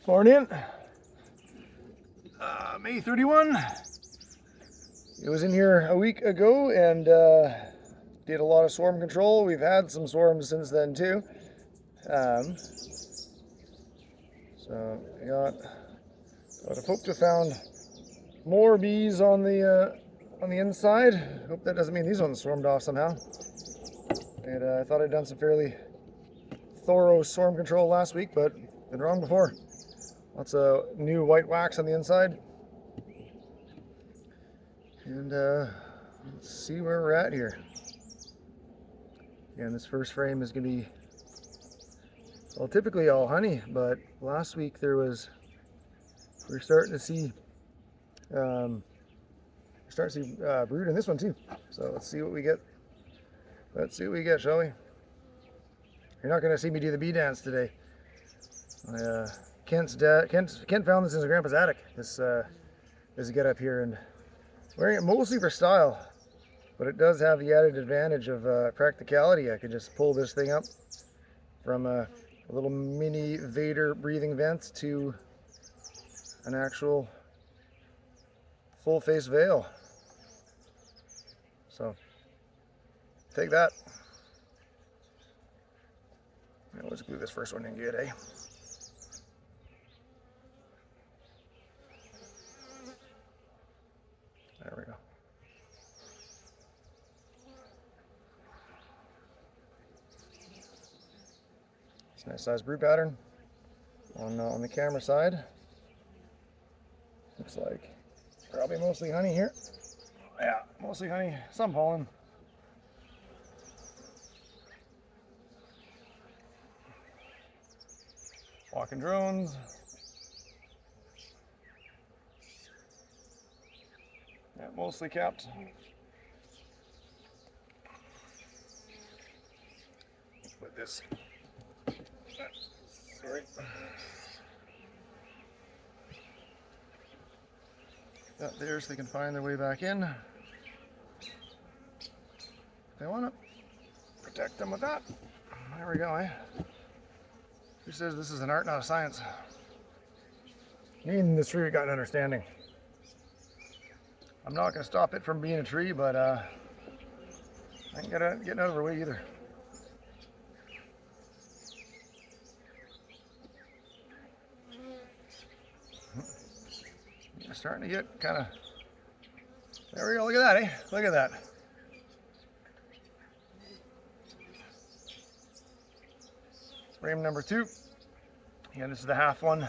Morning. May 31. It was in here a week ago and did a lot of swarm control. We've had some swarms since then too. So I would have hoped to found more bees on the inside. Hope that doesn't mean these ones swarmed off somehow. And I thought I'd done some fairly thorough swarm control last week, but been wrong before. Lots of new white wax on the inside. And let's see where we're at here. And this first frame is going to be, well, typically all honey, but last week we're starting to see brood in this one too. So let's see what we get. Let's see what we get, shall we? You're not going to see me do the bee dance today. Kent found this in his grandpa's attic. This get up here, and wearing it mostly for style, but it does have the added advantage of practicality. I could just pull this thing up from a little mini Vader breathing vent to an actual full face veil. So take that. Now let's glue this first one in good, eh? There we go. It's a nice size brood pattern on the camera side. Looks like probably mostly honey here. Yeah, mostly honey, some pollen. Walking drones. Yeah, mostly capped. Put this. Sorry. That there so they can find their way back in. They want to protect them with that. There we go, eh? Who says this is an art, not a science? Me and this tree got an understanding. I'm not going to stop it from being a tree, but I ain't getting out of her way either. It's starting to get kind of... There we go, look at that, eh? Look at that. Frame number 2. Again, this is the half one.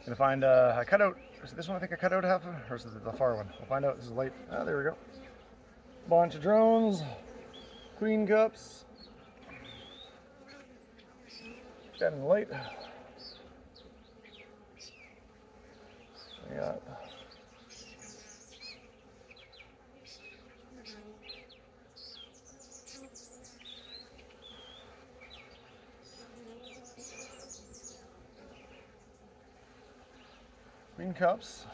Gonna find I cut out. Is it this one? I think I cut out half of, or is it the far one? We'll find out. This is light. Ah, there we go. Bunch of drones, queen cups, dead and light. We got queen cups.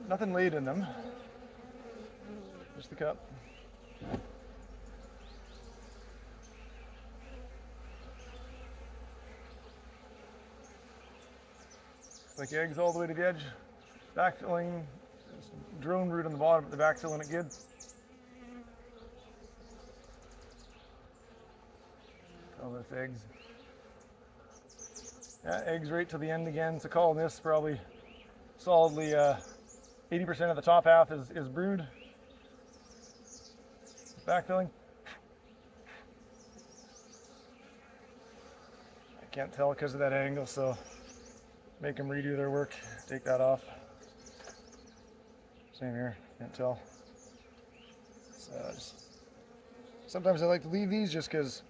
Nothing laid in them. Just the cup. Like eggs all the way to the edge. Backfilling. Drone root on the bottom, but the backfilling it good. All this eggs. Yeah, eggs right to the end again. So calling this probably solidly 80% of the top half is brood. Backfilling. I can't tell because of that angle, so make them redo their work. Take that off. Same here, can't tell. So sometimes I like to leave these just because,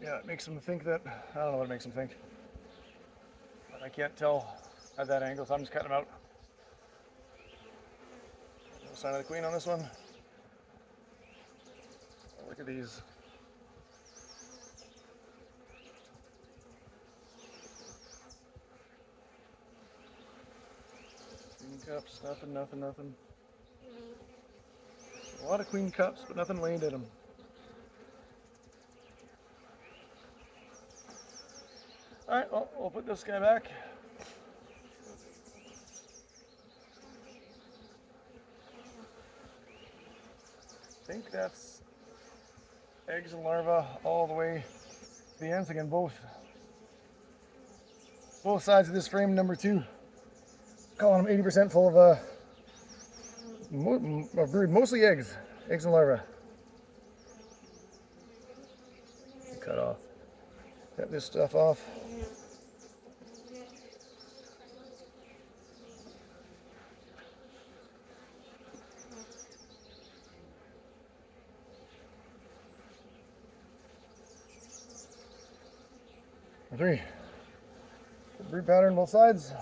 yeah, it makes them think that, I don't know what it makes them think. But I can't tell at that angle, so I'm just cutting them out. No sign of the queen on this one. Look at these. Queen cups, nothing. A lot of queen cups, but nothing laid in them. All right, well, we'll put this guy back. I think that's eggs and larvae all the way to the ends again, both sides of this frame number 2. Calling them 80% full of brood, mostly eggs and larvae. Cut this stuff off. Three. Brood pattern both sides.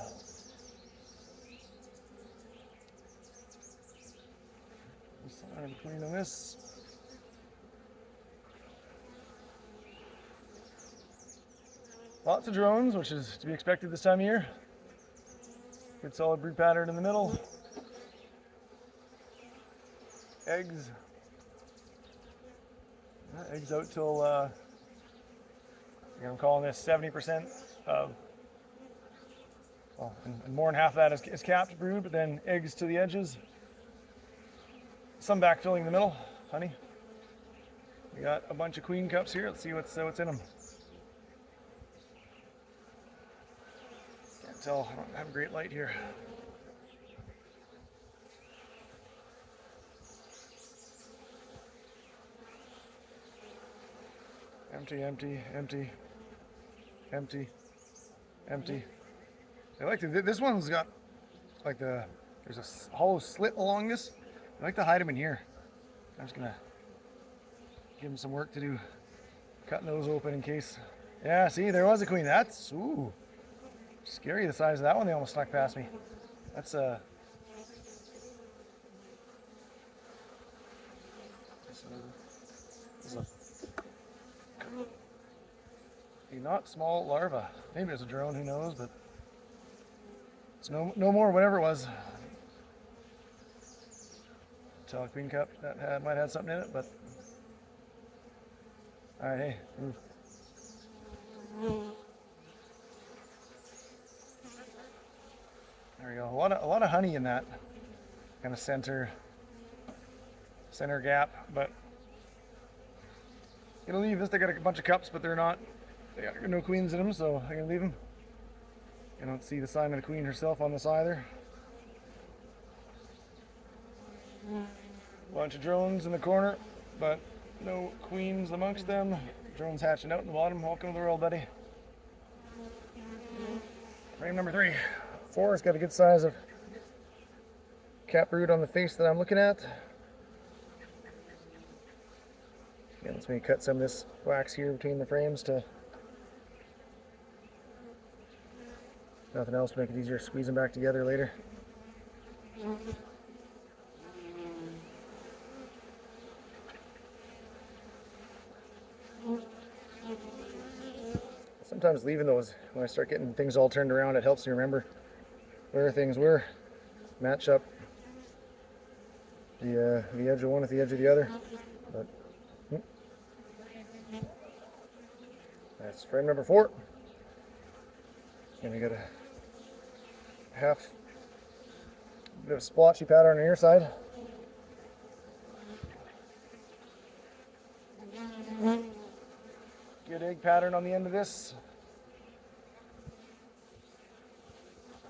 Between this. Lots of drones, which is to be expected this time of year. Good solid brood pattern in the middle. Eggs. Eggs out till I'm calling this 70% of, well, and more than half of that is capped brood, but then eggs to the edges. Some backfilling in the middle, honey. We got a bunch of queen cups here. Let's see what's in them. Can't tell. I don't have a great light here. Empty, empty, empty, empty, empty. I like this one's got like there's a hollow slit along this. I like to hide them in here. I'm just gonna give them some work to do, cutting those open in case. Yeah, see, there was a queen. That's scary. The size of that one. They almost snuck past me. That's a not small larva. Maybe it's a drone. Who knows? But it's no more. Whatever it was. Tell a queen cup that might have something in it, but all right, hey, move. There we go. A lot of honey in that kind of center gap, but I'm gonna leave this. They got a bunch of cups, but they got no queens in them, so I'm gonna leave them. I don't see the sign of the queen herself on this either. Bunch of drones in the corner, but no queens amongst them. Drones hatching out in the bottom. Welcome to the world, buddy. Frame number 3. 4 has got a good size of cap brood on the face that I'm looking at. Again, let's maybe cut some of this wax here between the frames to nothing else to make it easier to squeeze them back together later. Sometimes leaving those, when I start getting things all turned around, it helps me remember where things were. Match up the edge of one with the edge of the other. But that's frame number 4. And we got a half bit of splotchy pattern on the ear side. Good egg pattern on the end of this.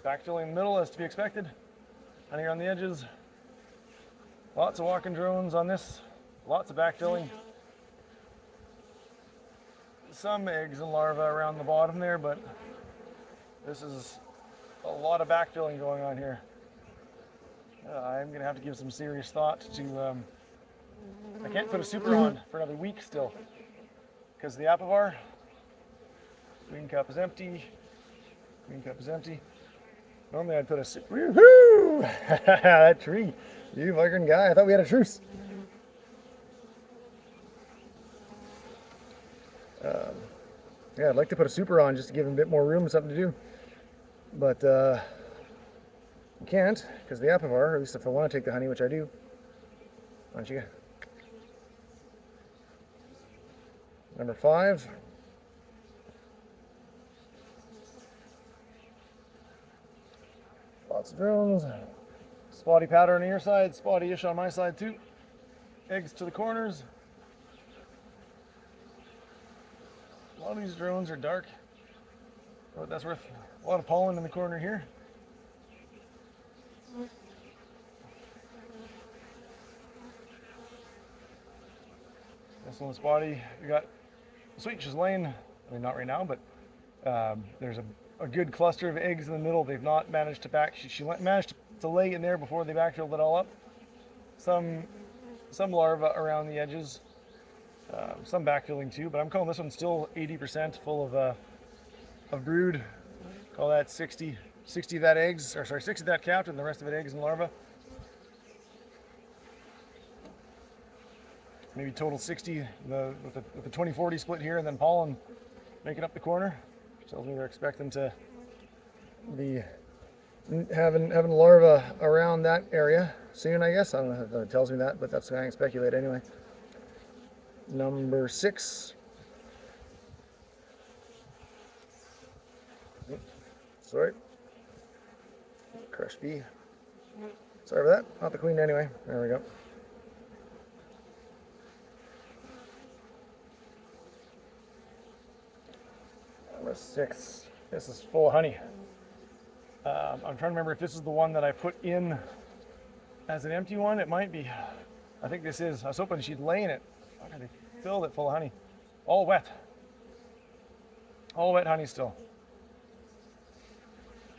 Backfilling in the middle as to be expected. Honey on the edges. Lots of walking drones on this. Lots of backfilling. Some eggs and larvae around the bottom there, but this is a lot of backfilling going on here. I'm going to have to give some serious thought to... I can't put a super on for another week still, because the apivar. Queen cup is empty. Queen cup is empty. Normally I'd put a super... Woohoo! That tree. You fucking guy. I thought we had a truce. Yeah, I'd like to put a super on just to give him a bit more room and something to do. But you can't, because the apivar, or at least if I want to take the honey, which I do, Why don't you? Number 5. Lots of drones. Spotty pattern on your side, spotty-ish on my side too. Eggs to the corners. A lot of these drones are dark. But that's worth a lot of pollen in the corner here. This one's spotty. We got Sweet, she's laying, I mean not right now, but there's a good cluster of eggs in the middle. They've not managed to she managed to lay in there before they backfilled it all up. Some larvae around the edges, some backfilling too, but I'm calling this one still 80% full of brood. Call that 60 that eggs, or sorry, 60 that capped, and the rest of it eggs and larvae. Maybe total 60 with the 20-40 split here, and then pollen making up the corner. Tells me they're expecting to be having larvae around that area soon, I guess. I don't know if it tells me that, but that's what I can speculate anyway. Number 6. Sorry. Crushed bee. Sorry for that. Not the queen anyway. There we go. Number 6. This is full of honey. I'm trying to remember if this is the one that I put in as an empty one. It might be. I think this is. I was hoping she'd lay in it. They filled it full of honey. All wet. All wet honey still.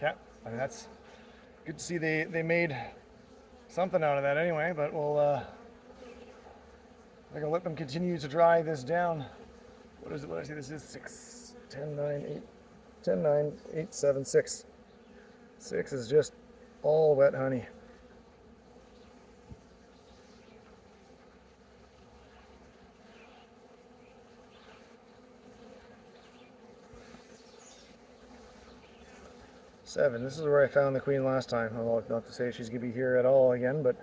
Yeah, I mean that's good to see they made something out of that anyway, but we'll I'm gonna let them continue to dry this down. What is it? What I say this is 6, 10, 9, 8, 10, 9, 8, 7, 6. 6 is just all wet honey. Seven. This is where I found the queen last time. Well, not to say she's gonna be here at all again, but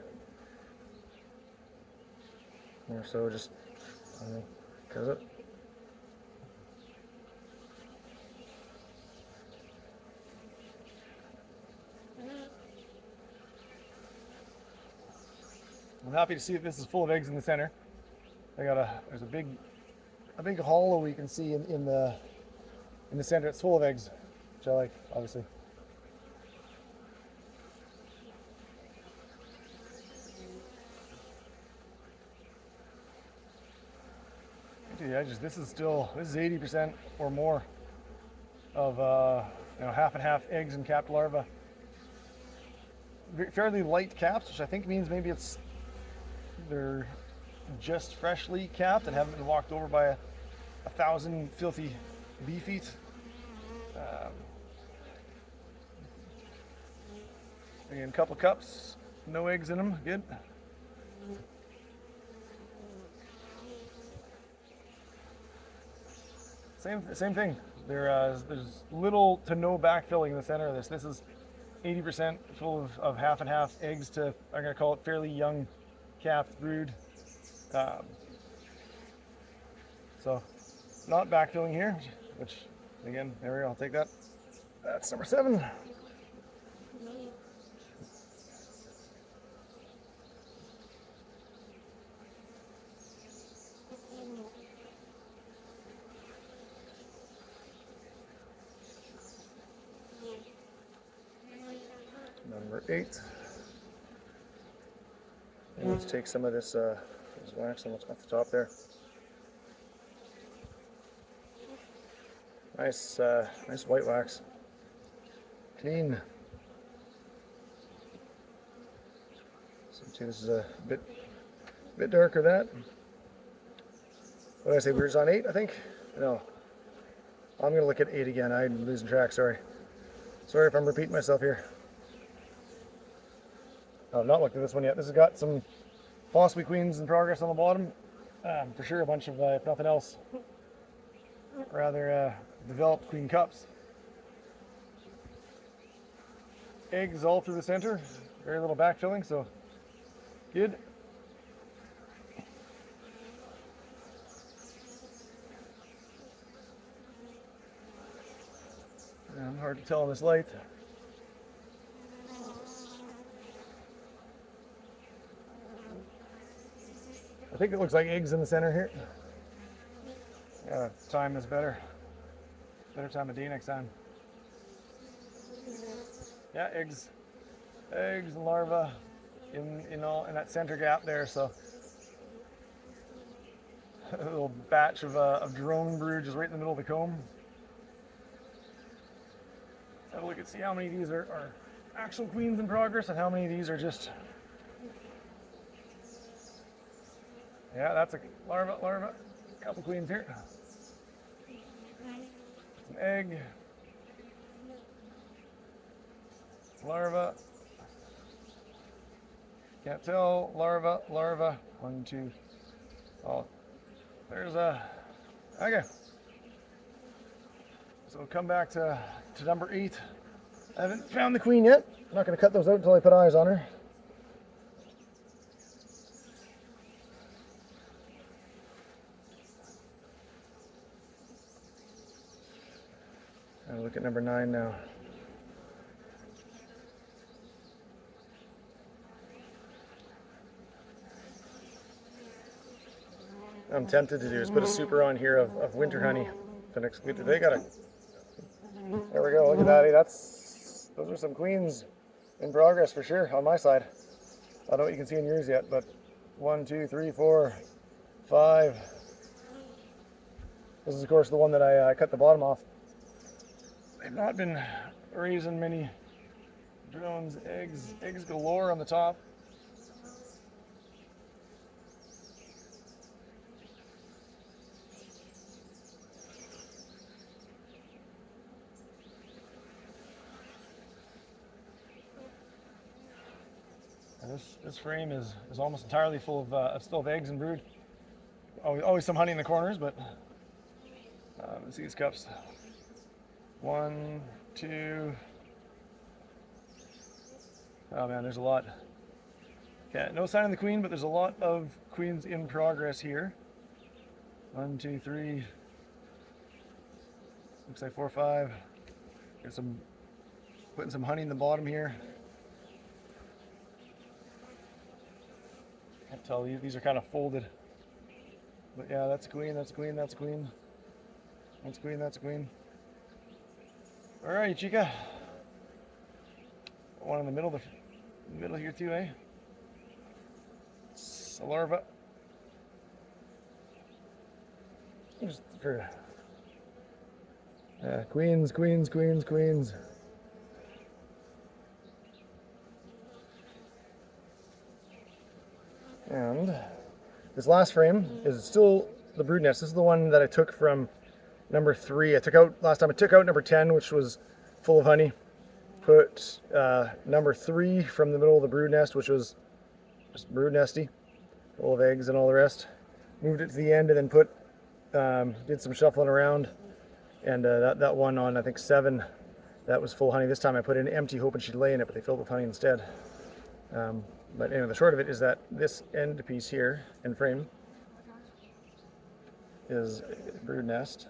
more so just because it. I'm happy to see that this is full of eggs in the center. There's a big hollow you can see in the center. It's full of eggs, which I like, obviously. The edges. This is 80% or more of half and half eggs and capped larvae. Fairly light caps, which I think means maybe they're just freshly capped and haven't been walked over by 1,000 filthy bee feet. Again, a couple cups, no eggs in them. Good. Same thing. There's little to no backfilling in the center of this. This is 80% full of half and half eggs to, I'm going to call it fairly young capped brood. So not backfilling here, which again, there we go, I'll take that. That's number 7. Number 8. And let's take some of this wax and what's off the top there. Nice white wax. Clean. So see, this is a bit darker than that. What did I say? We were on 8, I think? No. I'm gonna look at 8 again. I'm losing track, sorry. Sorry if I'm repeating myself here. I've not looked at this one yet. This has got some possibly queens in progress on the bottom. For sure a bunch of, if nothing else, rather developed queen cups. Eggs all through the center. Very little backfilling, so good. Hard to tell in this light. I think it looks like eggs in the center here. Yeah, time is better. Better time of day next time. Yeah, eggs and larvae in that center gap there. So a little batch of drone brood just right in the middle of the comb. Let's have a look and see how many of these are actual queens in progress and how many of these are just. Yeah, that's a larva. A couple queens here. An egg. Larva. Can't tell. Larva. 1, 2. Oh, there's a. Okay. So we'll come back to number 8. I haven't found the queen yet. I'm not going to cut those out until I put eyes on her. I'll look at number 9 now. I'm tempted to do is put a super on here of winter honey. The next winter, they got a. There we go. Look at that. Hey, those are some queens in progress for sure on my side. I don't know what you can see in yours yet, but 1, 2, 3, 4, 5. This is of course the one that I cut the bottom off. They've not been raising many drones. Eggs galore on the top. This frame is almost entirely full of still of eggs and brood. Always some honey in the corners, but let's see these cups. 1, 2. Oh man, there's a lot. Yeah, no sign of the queen, but there's a lot of queens in progress here. 1, 2, 3. Looks like 4, 5. Got putting some honey in the bottom here. Can't tell, these are kind of folded. But yeah, that's a queen, that's a queen, that's a queen. That's a queen, that's a queen. All right, chica. One in the middle here too, eh? It's a larva. Just for queens. And this last frame is still the brood nest. This is the one that I took from number 3. Last time I took out number 10, which was full of honey. Put number 3 from the middle of the brood nest, which was just brood nesty, full of eggs and all the rest. Moved it to the end and then did some shuffling around. And that one on, I think, 7, that was full of honey. This time I put it in empty, hoping she'd lay in it, but they filled with honey instead. But anyway, the short of it is that this end piece here in frame is a brood nest.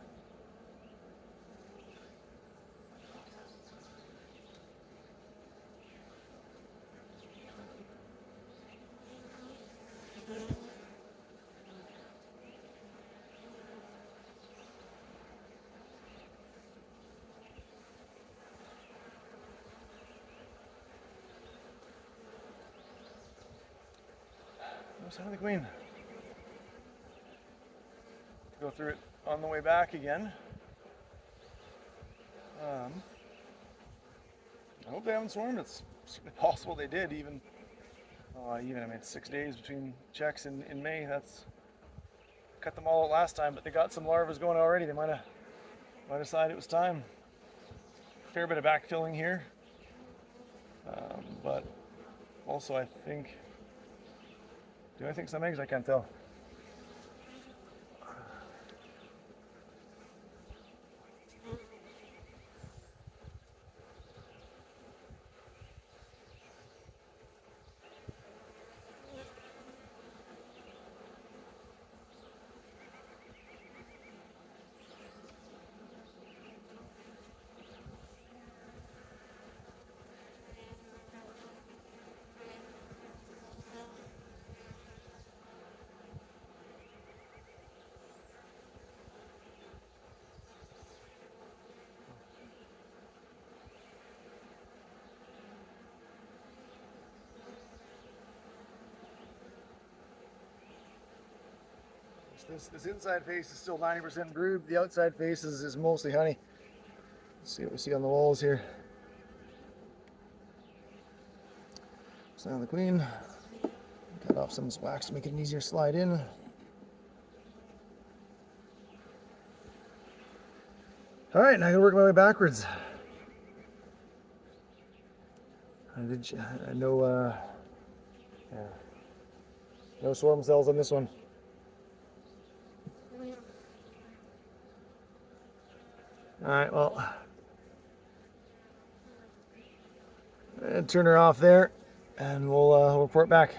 Son of the queen. Go through it on the way back again. I hope they haven't swarmed. It's possible they did. Even I mean, it's 6 days between checks in May. That's cut them all out last time, but they got some larvae going already. They might decide it was time. Fair bit of backfilling here, but also I think. Do I think some eggs? I can't tell. This inside face is still 90% brood. The outside face is mostly honey. Let's see what we see on the walls here. Sound the queen. Cut off some wax to make it an easier slide in. All right, now I'm gonna work my way backwards. No swarm cells on this one. All right, well, turn her off there, and we'll report back.